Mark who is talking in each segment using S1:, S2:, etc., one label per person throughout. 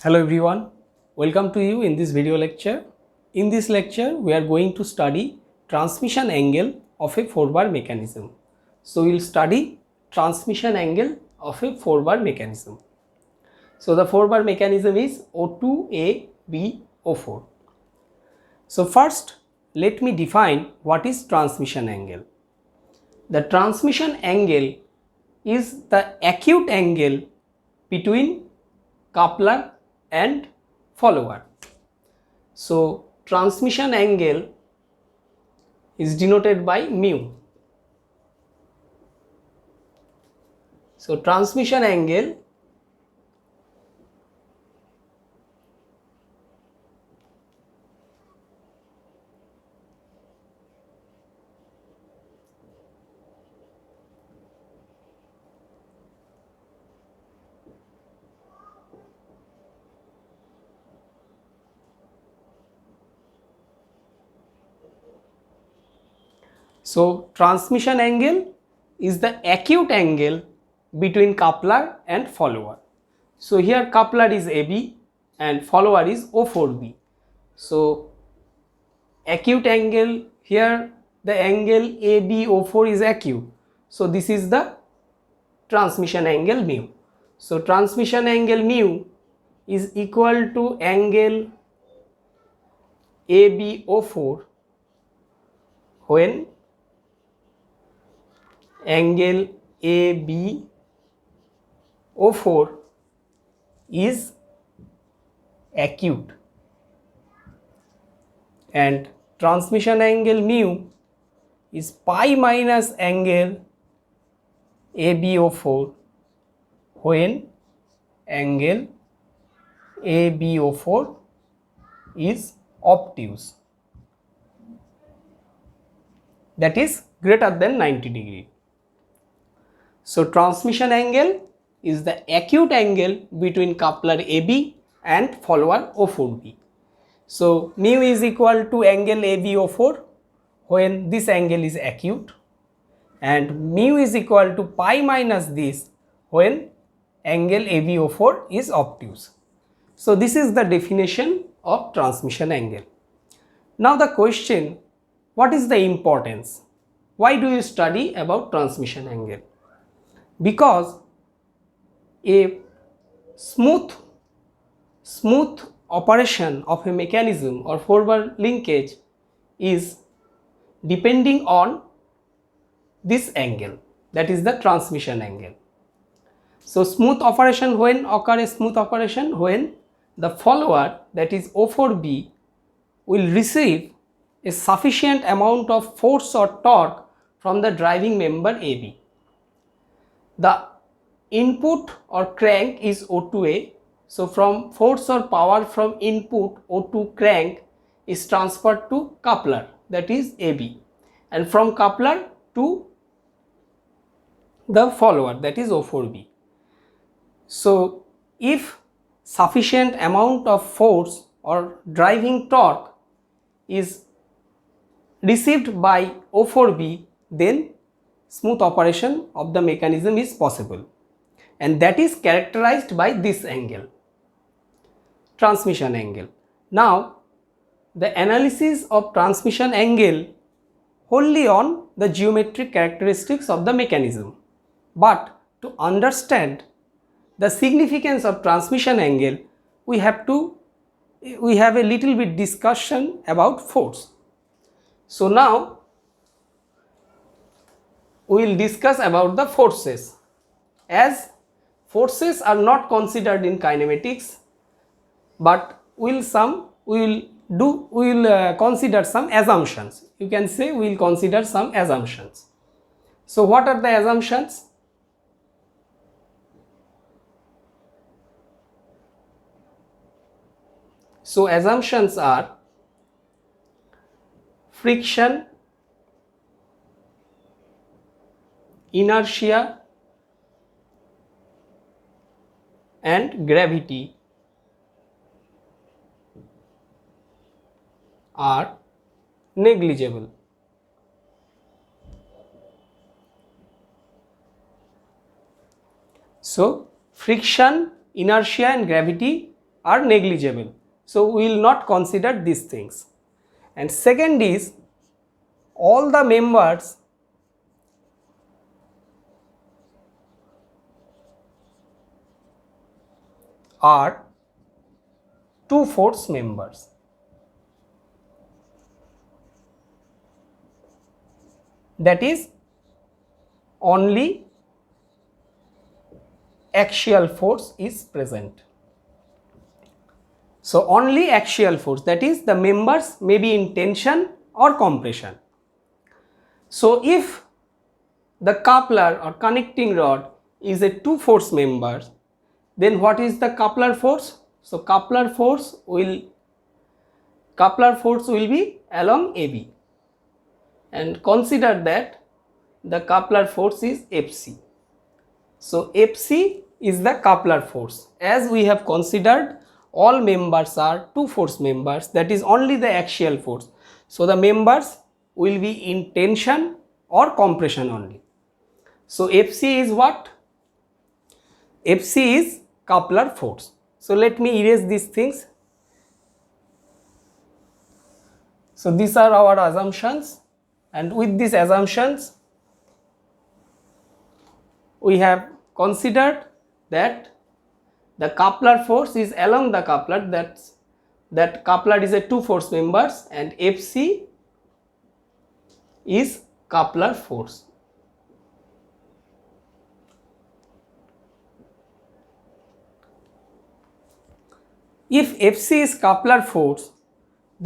S1: Hello everyone, welcome to you in this video lecture. In this lecture, we are going to study transmission angle of a 4-bar mechanism. So we will study transmission angle of a 4-bar mechanism. So the 4-bar mechanism is O2ABO4. So first, let me define what is transmission angle. The transmission angle is the acute angle between coupler and follower. So transmission angle is denoted by mu. So transmission angle transmission angle is the acute angle between coupler and follower. So here coupler is AB and follower is O4B. So acute angle, here the angle ABO4 is acute. So this is the transmission angle mu. So transmission angle mu is equal to angle ABO4 when angle ABO4 is acute, and transmission angle mu is pi minus angle ABO4 when angle ABO4 is obtuse, that is greater than 90 degree. So transmission angle is the acute angle between coupler AB and follower O4B. So mu is equal to angle ABO4 when this angle is acute, and mu is equal to pi minus this when angle ABO4 is obtuse. So this is the definition of transmission angle. Now the question, what is the importance? Why do you study about transmission angle? Because a smooth operation of a mechanism or 4-bar linkage is depending on this angle, that is the transmission angle. So smooth operation when occur? A smooth operation when the follower, that is O4B, will receive a sufficient amount of force or torque from the driving member AB. The input or crank is O2A. So from force or power from input O2 crank is transferred to coupler, that is AB, and from coupler to the follower, that is O4B. So if sufficient amount of force or driving torque is received by O4B, then smooth operation of the mechanism is possible, and that is characterized by this angle, transmission angle. Now the analysis of transmission angle wholly on the geometric characteristics of the mechanism, but to understand the significance of transmission angle, we have a little bit discussion about force. So now we will discuss about the forces, as forces are not considered in kinematics, but we will consider some assumptions. You can say we will consider some assumptions. So what are the assumptions? So assumptions are friction, inertia and gravity are negligible. So friction, inertia and gravity are negligible. So we will not consider these things. And second is, all the members are 2/4 members. That is, only axial force is present. So only axial force, that is, the members may be in tension or compression. So if the coupler or connecting rod is a 2/4 member, then what is the coupler force? So coupler force will be along AB, and consider that the coupler force is Fc. So Fc is the coupler force. As we have considered all members are 2/4 members, that is only the axial force. So the members will be in tension or compression only. So Fc is what? Fc is coupler force. So let me erase these things. So these are our assumptions, and with these assumptions we have considered that the coupler force is along the coupler, that coupler is a 2/4 members, and Fc is coupler force. If Fc is coupler force,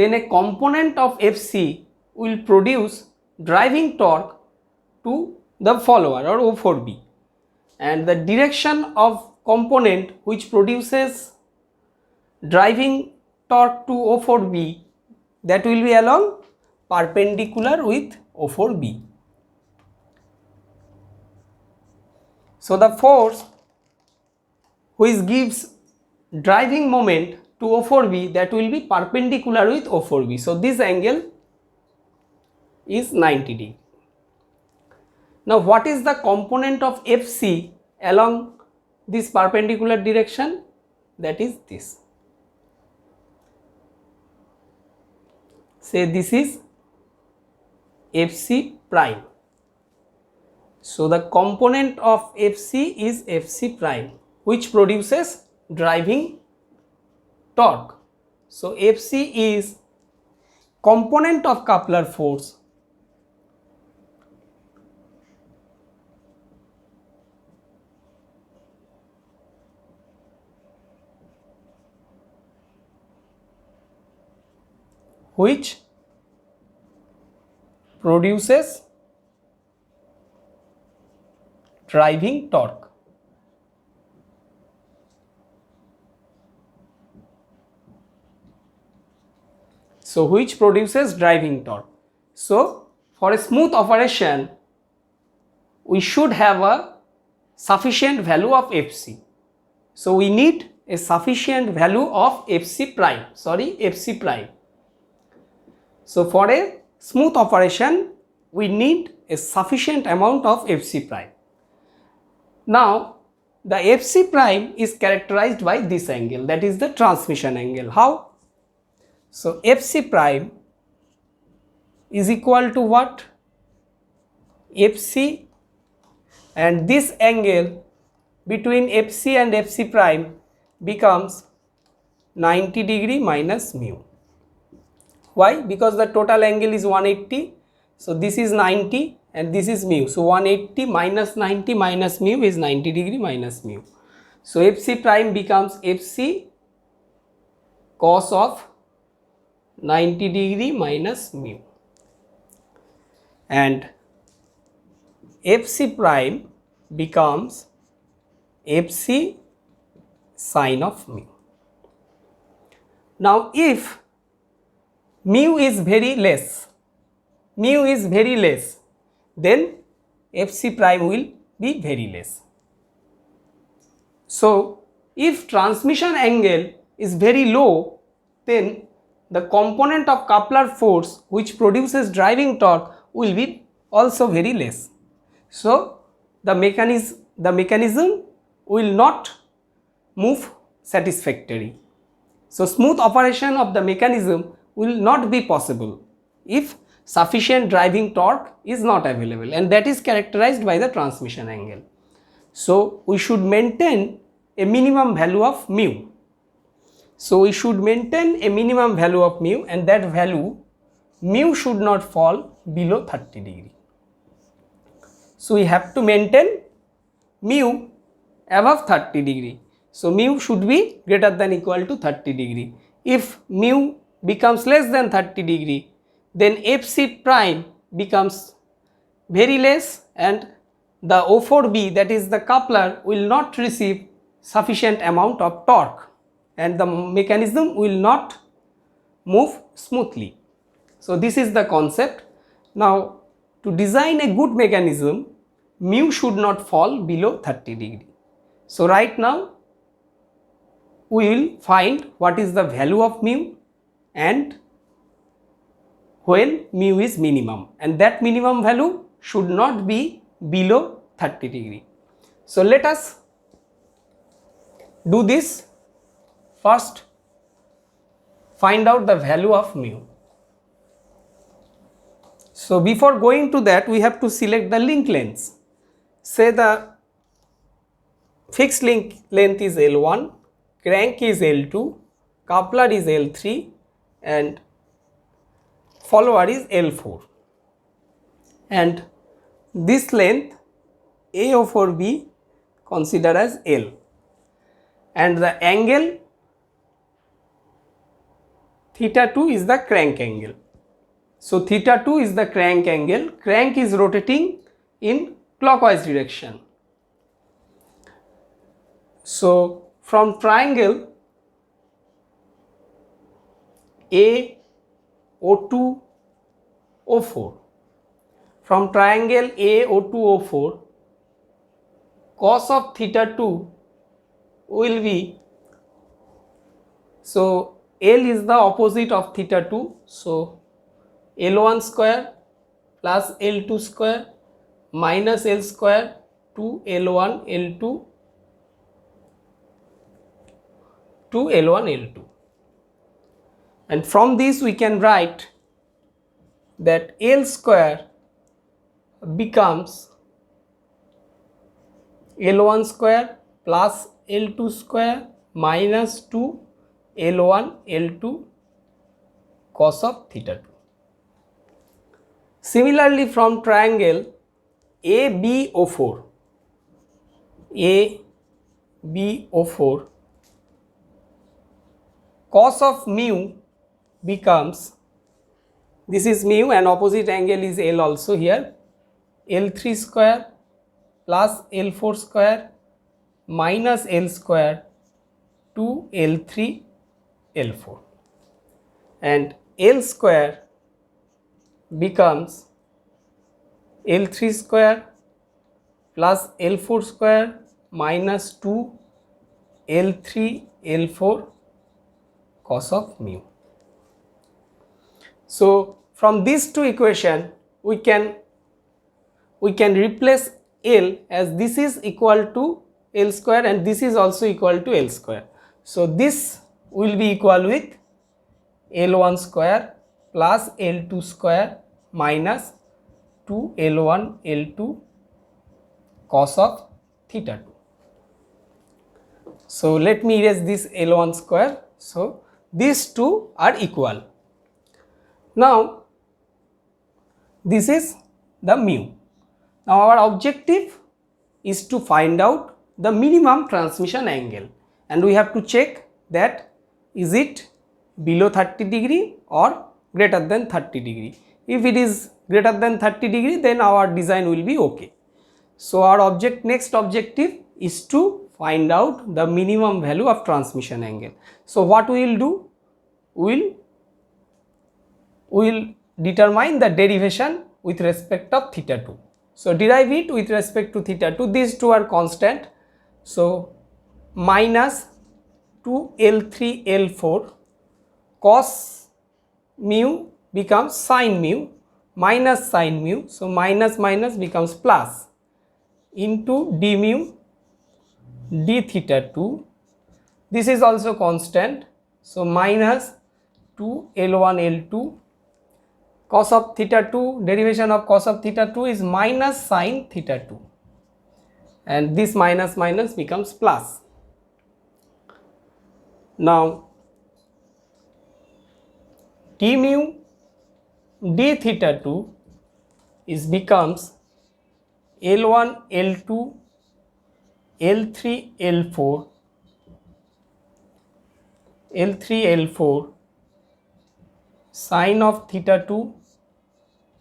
S1: then a component of Fc will produce driving torque to the follower or O4B, and the direction of component which produces driving torque to O4B, that will be along perpendicular with O4B. So the force which gives driving moment to O4B, that will be perpendicular with O4B. So this angle is 90 degree. Now what is the component of Fc along this perpendicular direction? That is this. Say this is Fc prime. So the component of Fc is Fc prime, which produces driving torque. So Fc is component of coupler force which produces driving torque. So which produces driving torque. So for a smooth operation we should have a sufficient value of Fc. So we need a sufficient value of Fc prime. So for a smooth operation we need a sufficient amount of Fc prime. Now the Fc prime is characterized by this angle, that is the transmission angle. How? So Fc prime is equal to what? Fc, and this angle between Fc and Fc prime becomes 90 degree minus mu. Why? Because the total angle is 180. So this is 90 and this is mu. So 180 minus 90 minus mu is 90 degree minus mu. So Fc prime becomes Fc cos of 90 degree minus mu, and Fc prime becomes Fc sin of mu. Now if mu is very less, then Fc prime will be very less. So if transmission angle is very low, then the component of coupler force which produces driving torque will be also very less. So the mechanism will not move satisfactorily. So smooth operation of the mechanism will not be possible if sufficient driving torque is not available, and that is characterized by the transmission angle. So we should maintain a minimum value of mu. So we should maintain a minimum value of mu, and that value mu should not fall below 30 degree. So we have to maintain mu above 30 degree. So mu should be greater than equal to 30 degree. If mu becomes less than 30 degree, then Fc prime becomes very less, and the O4B, that is the coupler, will not receive sufficient amount of torque, and the mechanism will not move smoothly. So this is the concept. Now to design a good mechanism, mu should not fall below 30 degree. So right now we will find what is the value of mu and when mu is minimum, and that minimum value should not be below 30 degree. So let us do this. First, find out the value of mu. So before going to that, we have to select the link lengths. Say the fixed link length is L1, crank is L2, coupler is L3, and follower is L4, and this length A04B consider as L, and the angle theta 2 is the crank angle. So theta 2 is the crank angle. Crank is rotating in clockwise direction. So from triangle AO2 O4, from triangle AO2 O4, cos of theta 2 will be, so L is the opposite of theta 2, so L1 square plus L2 square minus L square to L1 L2 to L1 L2, and from this we can write that L square becomes L1 square plus L2 square minus 2 L1 L2 cos of theta 2. Similarly, from triangle ABO4, ABO4, cos of mu becomes, this is mu and opposite angle is L also here, L3 square plus L4 square minus L square to L3 L4, and L square becomes L3 square plus L4 square minus 2 L3 L4 cos of mu. So from these two equations we can replace L as this is equal to L square and this is also equal to L square. So this will be equal with L1 square plus L2 square minus 2 L1 L2 cos of theta 2. So let me erase this L1 square. So these two are equal. Now this is the mu. Now our objective is to find out the minimum transmission angle, and we have to check that is it below 30 degree or greater than 30 degree. If it is greater than 30 degree, then our design will be okay. So our next objective is to find out the minimum value of transmission angle. So what we will do, we will determine the derivation with respect of theta 2. So derive it with respect to theta 2. These two are constant. So minus 2 L3 L4 cos mu becomes sin mu minus sin mu. So minus minus becomes plus into d mu d theta 2. This is also constant. So minus 2 L1 L2, cos of theta 2, derivation of cos of theta 2 is minus sin theta 2, and this minus minus becomes plus. Now d mu d theta 2 is becomes L1 L2 L3 L4 L3 L4 sine of theta 2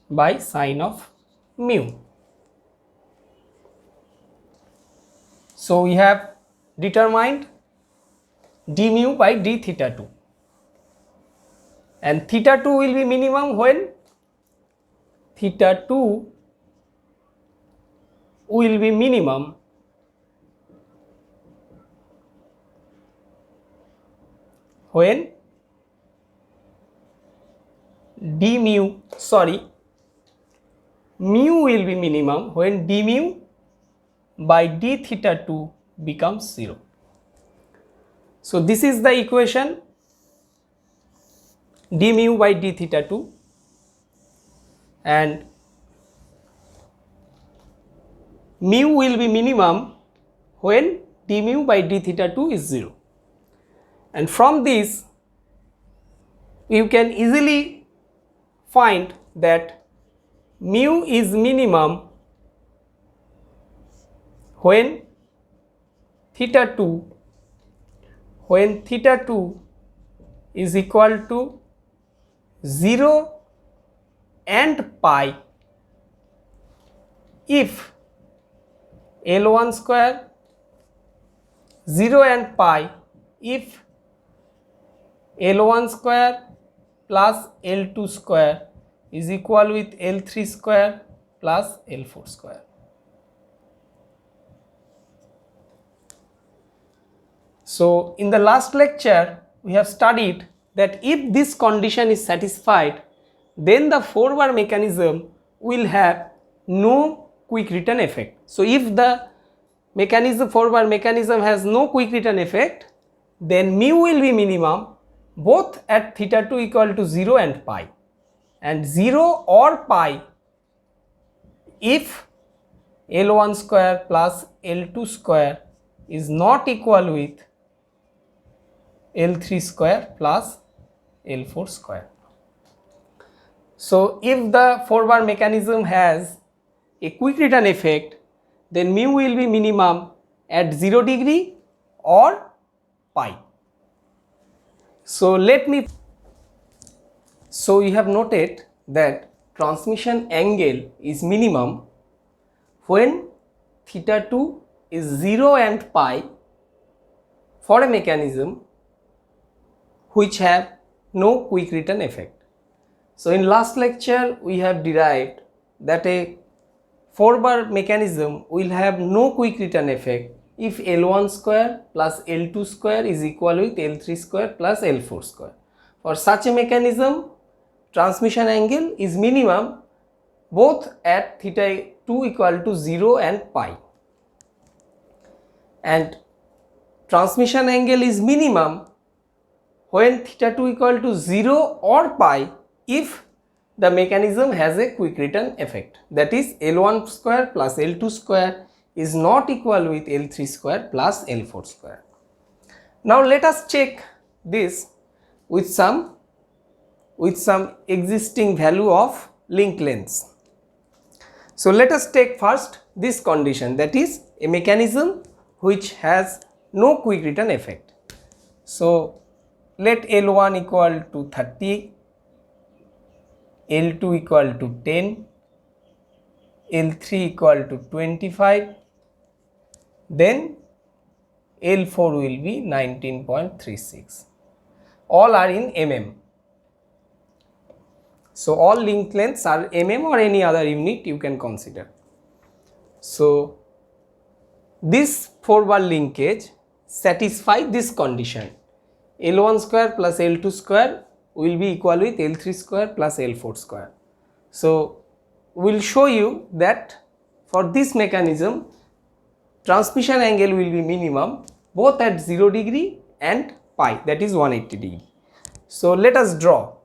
S1: by sine of mu. So we have determined d mu by d theta 2, and theta 2 will be minimum when theta 2 will be minimum when mu will be minimum when d mu by d theta 2 becomes 0. So this is the equation, d mu by d theta 2, and mu will be minimum when d mu by d theta 2 is 0. And from this you can easily find that mu is minimum when theta 2 is equal to 0 and pi if L1 square 0 and pi if L1 square plus L2 square is equal with L3 square plus L4 square. So in the last lecture we have studied that if this condition is satisfied, then the 4-bar mechanism will have no quick return effect. So if the 4-bar mechanism has no quick return effect, then mu will be minimum both at theta 2 equal to 0 and pi, and 0 or pi if L1 square plus L2 square is not equal with L3 square plus L4 square. So if the 4-bar mechanism has a quick return effect, then mu will be minimum at 0 degree or pi. So you have noted that transmission angle is minimum when theta 2 is 0 and pi for a mechanism which have no quick return effect. So in last lecture we have derived that a 4-bar mechanism will have no quick return effect if L1 square plus L2 square is equal with L3 square plus L4 square. For such a mechanism, transmission angle is minimum both at theta 2 equal to 0 and pi, and transmission angle is minimum when theta 2 equal to 0 or pi if the mechanism has a quick return effect, that is L1 square plus L2 square is not equal with L3 square plus L4 square. Now let us check this with some existing value of link lengths. So let us take first this condition, that is a mechanism which has no quick return effect. So let L1 equal to 30, L2 equal to 10, L3 equal to 25, then L4 will be 19.36. All are in mm. So all link lengths are mm or any other unit you can consider. So this 4-bar linkage satisfies this condition. L1 square plus L2 square will be equal with L3 square plus L4 square. So we will show you that for this mechanism transmission angle will be minimum both at 0 degree and pi, that is 180 degree. So let us draw.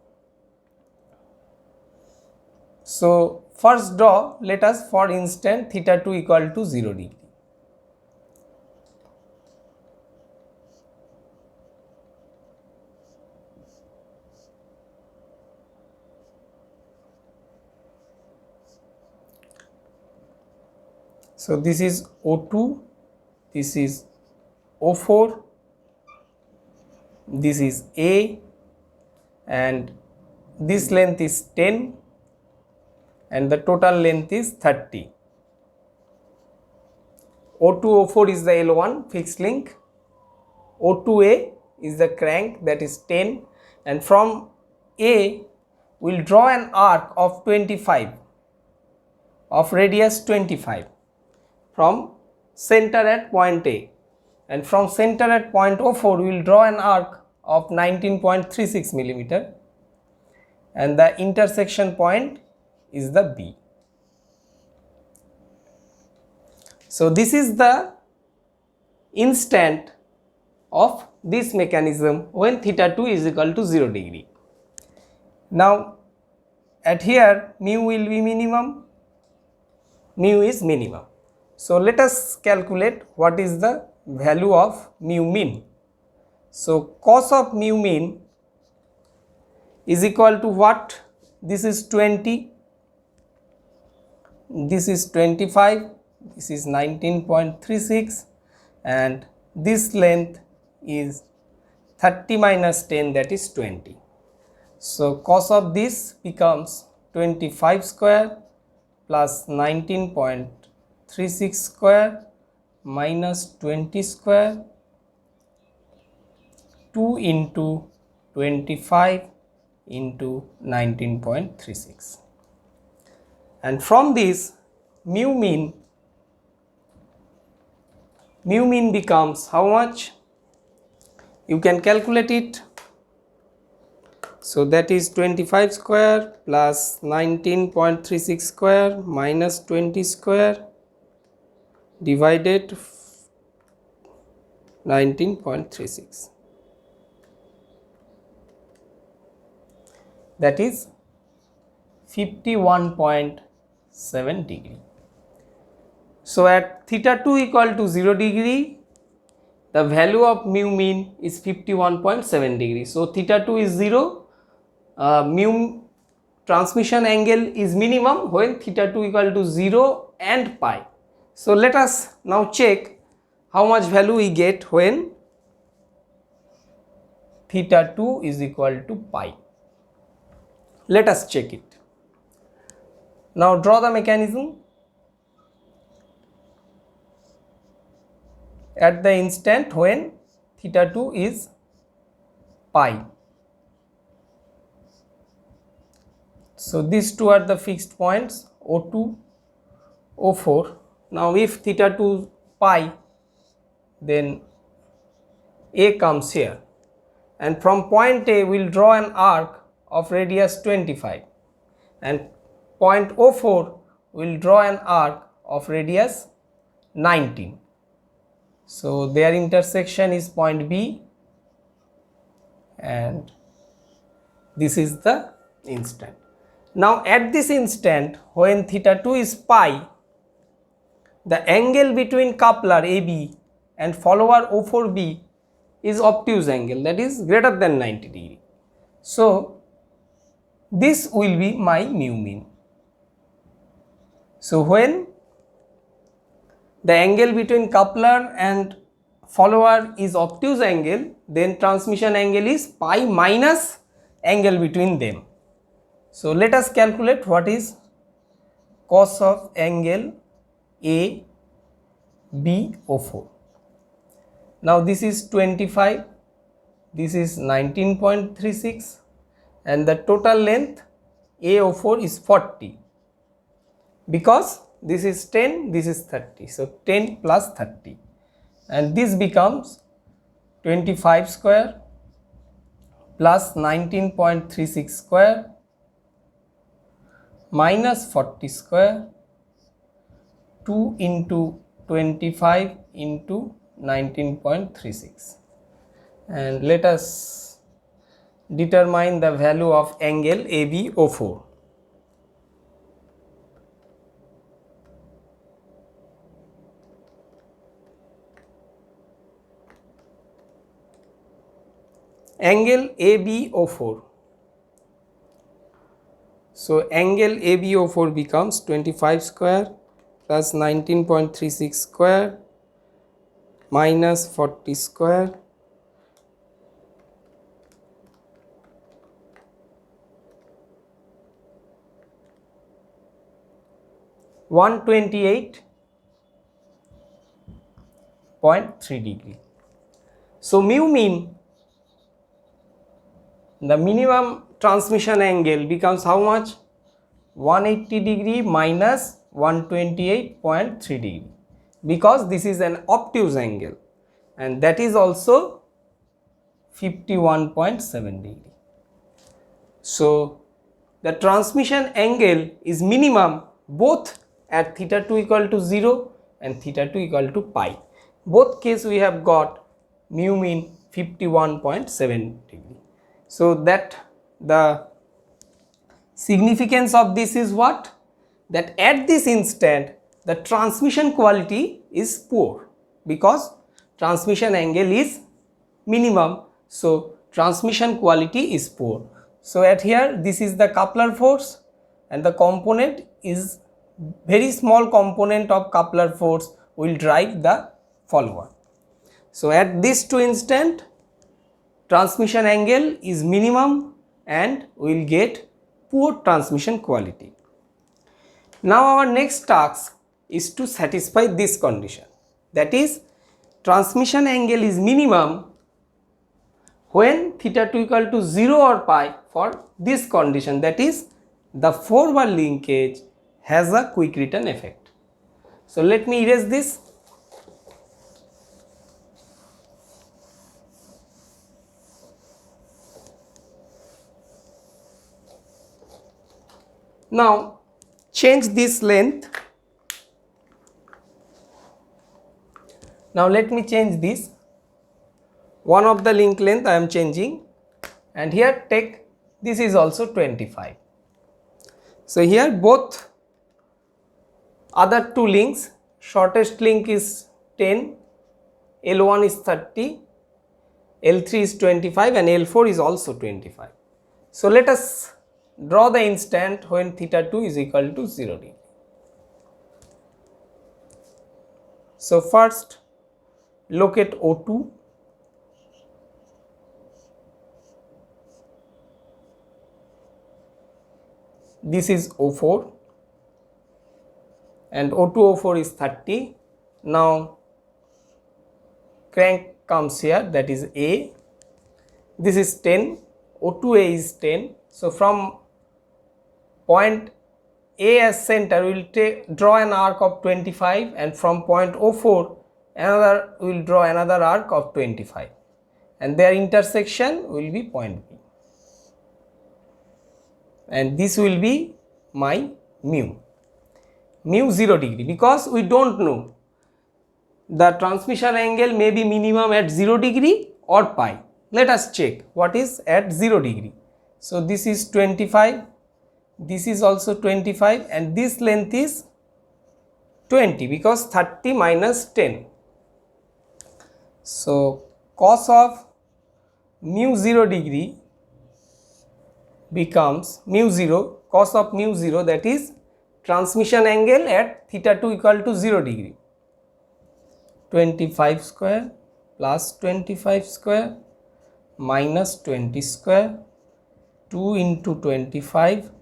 S1: So first draw, let us for instance theta 2 equal to 0 degree. So this is O2, this is O4, this is A, and this length is 10 and the total length is 30. O2, O4 is the L1 fixed link, O2A is the crank, that is 10, and from A we will draw an arc of 25 of radius 25 from center at point A, and from center at point O4 we will draw an arc of 19.36 millimeter, and the intersection point is the B. So this is the instant of this mechanism when theta 2 is equal to 0 degree. Now at here mu will be minimum, mu is minimum. So let us calculate what is the value of mu min. So cos of mu min is equal to what? This is 20, this is 25, this is 19.36, and this length is 30 minus 10, that is 20. So cos of this becomes 25 square plus 19.36 square minus 20 square, 2 into 25 into 19.36, and from this mu min becomes how much? You can calculate it. So that is 25 square plus 19.36 square minus 20 square divided 19.36, that is 51.7 degree. So at theta 2 equal to 0 degree, the value of mu min is 51.7 degree. So theta 2 is 0, mu transmission angle is minimum when theta 2 equal to 0 and pi. So let us now check how much value we get when theta 2 is equal to pi. Let us check it. Now draw the mechanism. At the instant when theta 2 is pi. So these two are the fixed points, O2, O4. Now if theta 2 pi, then A comes here, and from point A we will draw an arc of radius 25, and point O4 we will draw an arc of radius 19. So their intersection is point B, and this is the instant. Now at this instant when theta 2 is pi, the angle between coupler AB and follower O4B is obtuse angle, that is greater than 90 degree. So this will be my mu min. So when the angle between coupler and follower is obtuse angle, then transmission angle is pi minus angle between them. So let us calculate what is cos of angle A B O4. Now this is 25, this is 19.36, and the total length AO4 is 40, because this is 10, this is 30, so 10 plus 30, and this becomes 25 square plus 19.36 square minus 40 square, 2 into 25 into 19.36, and let us determine the value of angle ABO4. Angle ABO4. So angle ABO4 becomes 25 square plus 19.36 square minus 40 square (128.3 degree). So mu mean, the minimum transmission angle becomes how much? 180 degree minus 128.3 degree, because this is an obtuse angle and that is also 51.7 degree. So the transmission angle is minimum both at theta 2 equal to 0 and theta 2 equal to pi. Both case we have got mu mean 51.7 degree. So that the significance of this is what? That at this instant the transmission quality is poor, because transmission angle is minimum, so transmission quality is poor. So at here this is the coupler force and the component is very small component of coupler force will drive the follower. So at this two instant transmission angle is minimum and we will get poor transmission quality. Now our next task is to satisfy this condition, that is transmission angle is minimum when theta 2 equal to 0 or pi for this condition, that is the forward linkage has a quick return effect. So let me erase this. Now change this length. Now let me change this. One of the link length I am changing, and here take this is also 25. So here both other two links, shortest link is 10, L1 is 30, L3 is 25 and L4 is also 25. So let us draw the instant when theta 2 is equal to 0 degree. So first locate O2, this is O4 and O2 O4 is 30. Now crank comes here, that is A, this is 10, O2A is 10. So from point A as center we will draw an arc of 25, and from point O4 we will draw another arc of 25, and their intersection will be point B, and this will be my mu 0 degree, because we do not know the transmission angle may be minimum at 0 degree or pi. Let us check what is at 0 degree. So this is 25, this is also 25, and this length is 20 because 30 minus 10. So cos of mu 0 degree becomes mu 0, cos of mu 0, that is transmission angle at theta 2 equal to 0 degree, 25 square plus 25 square minus 20 square, 2 into 25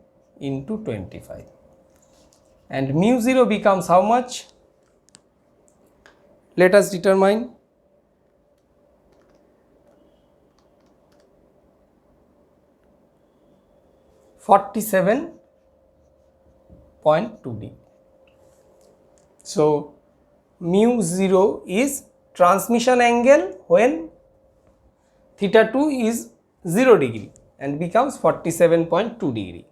S1: into 25, and mu 0 becomes how much? Let us determine. (47.2 degree). So mu 0 is transmission angle when theta 2 is 0 degree and becomes 47.2 degree.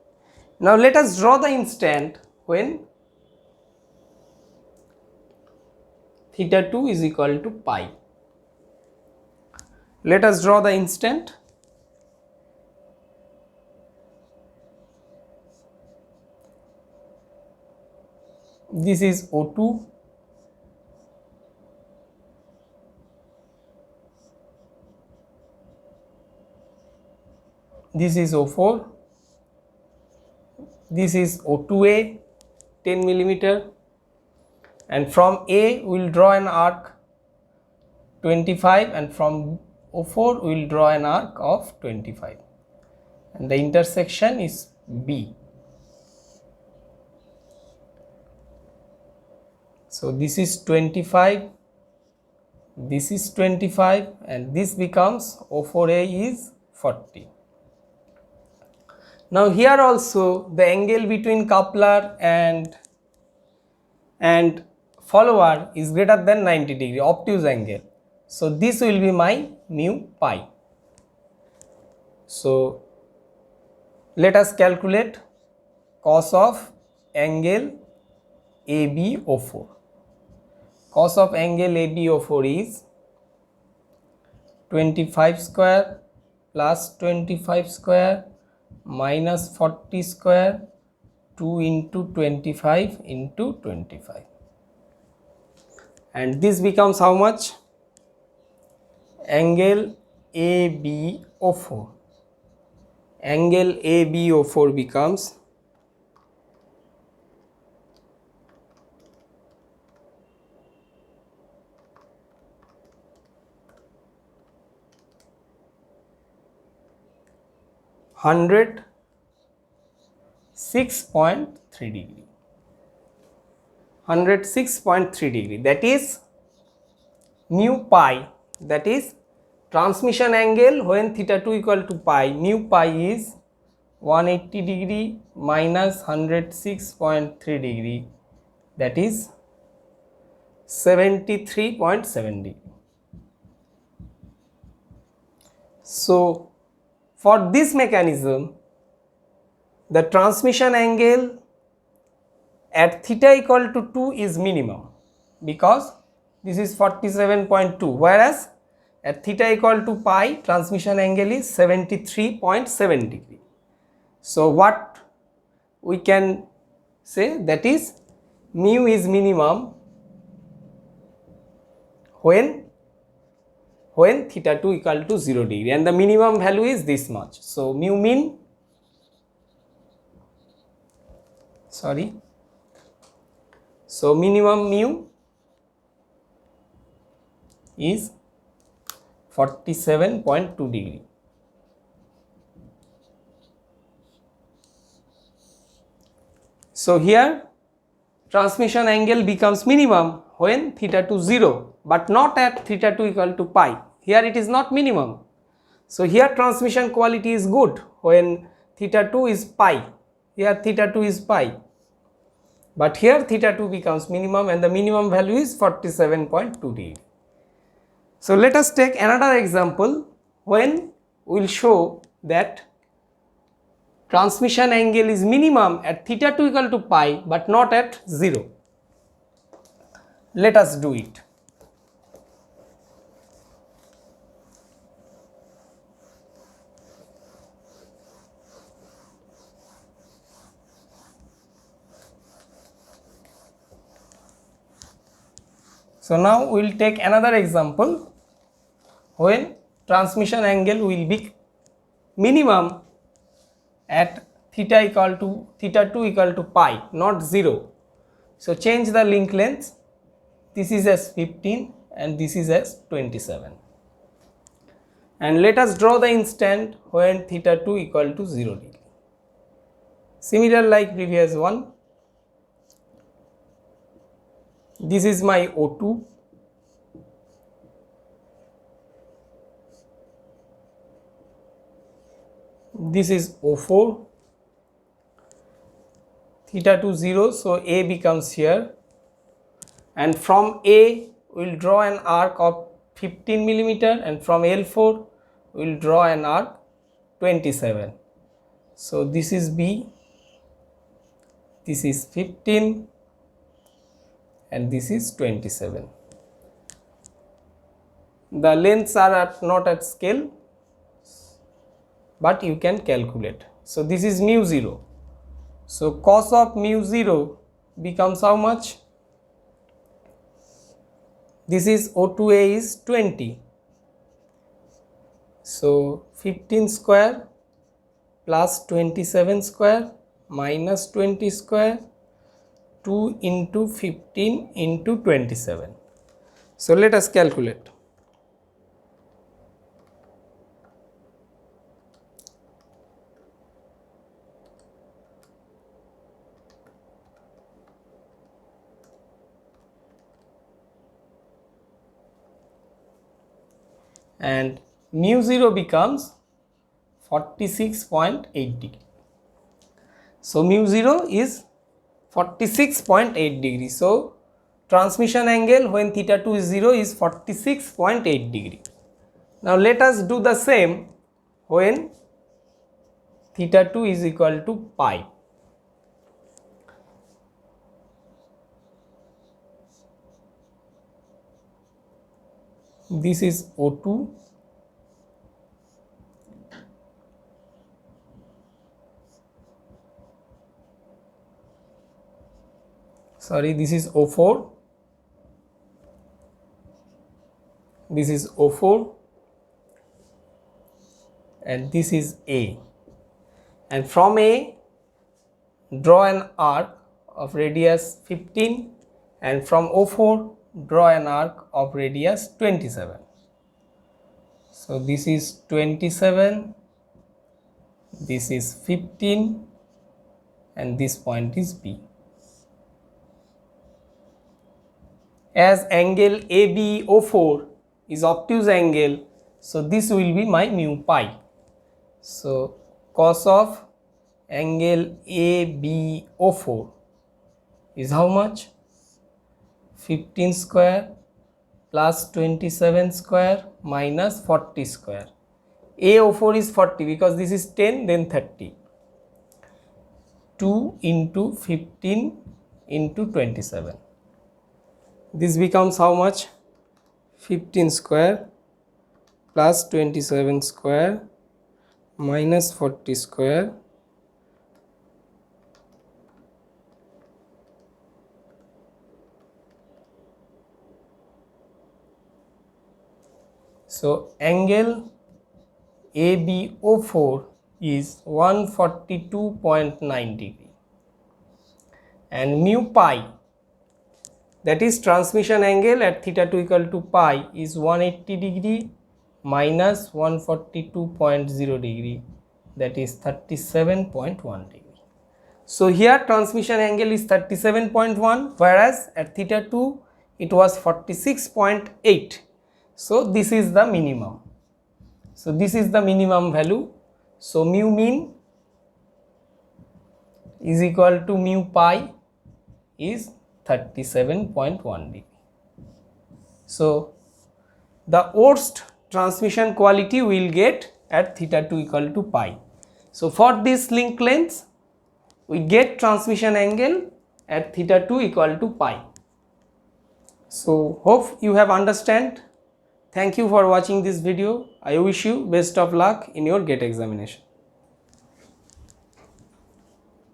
S1: Now let us draw the instant when theta 2 is equal to pi. Let us draw the instant. This is O2, this is O4, this is O2A 10 millimeter, and from A we will draw an arc 25, and from O4 we will draw an arc of 25, and the intersection is B. So this is 25, this is 25, and this becomes O4A is 40. Now here also the angle between coupler and follower is greater than 90 degree, obtuse angle. So this will be my mu pi. So let us calculate cos of angle ABO4. Cos of angle ABO4 is 25 square plus 25 square minus 40 square 2 into 25 into 25, and this becomes how much? Angle ABO4. Angle ABO4 becomes 106.3 degree. 106.3 degree, that is mu pi, that is transmission angle when theta 2 equal to pi, mu pi is 180 degree minus 106.3 degree, that is 73.7 degree. So for this mechanism, the transmission angle at theta equal to 2 is minimum, because this is 47.2, whereas at theta equal to pi transmission angle is 73.7 degree. So what we can say, that is mu is minimum when theta 2 equal to 0 degree, and the minimum value is this much. So mu min, so minimum mu is 47.2 degree. So here transmission angle becomes minimum when theta 2 0, but not at theta 2 equal to pi. Here it is not minimum. So here transmission quality is good when theta 2 is pi. Here theta 2 is pi. But here theta 2 becomes minimum, and the minimum value is 47.2 degree. So let us take another example when we will show that transmission angle is minimum at theta 2 equal to pi but not at 0. Let us do it. So now we will take another example when transmission angle will be minimum at theta 2 equal to pi, not 0. So change the link length. This is as 15 and this is as 27. And let us draw the instant when theta 2 equal to 0 degree. Similar like previous one. This is my O2. This is O4. Theta 2 0, so A becomes here, and from A we will draw an arc of 15 millimeter, and from L4 we will draw an arc 27. So this is B, this is 15, and this is 27. The lengths are not at scale, but you can calculate. So this is mu 0. So cos of mu 0 becomes how much? This is O2A is 20. So 15 square plus 27 square minus 20 square, 2 into 15 into 27. So let us calculate. And mu 0 becomes 46.8 degree. So mu 0 is 46.8 degree. So transmission angle when theta 2 is 0 is 46.8 degree. Now let us do the same when theta 2 is equal to pi. This is O2, sorry, this is O4, this is O4, and this is A. And from A, draw an arc of radius 15, and from O4, draw an arc of radius 27. So this is 27, this is 15, and this point is B. As angle ABO4 is obtuse angle, so this will be my mu pi. So cos of angle ABO4 is how much? 15 square plus 27 square minus 40 square. AO4 is 40 because this is 10, then 30. 2 into 15 into 27. This becomes how much? 15 square plus 27 square minus 40 square So angle ABO4 is 142.9 degree, and mu pi, that is transmission angle at theta 2 equal to pi, is 180 degree minus 142.0 degree, that is 37.1 degree. So here transmission angle is 37.1, whereas at theta 2 it was 46.8. So this is the minimum. So this is the minimum value. So mu mean is equal to mu pi is 37.1 degree. So the worst transmission quality we will get at theta 2 equal to pi. So for this link length we get transmission angle at theta 2 equal to pi. So hope you have understand. Thank you for watching this video. I wish you best of luck in your GATE examination.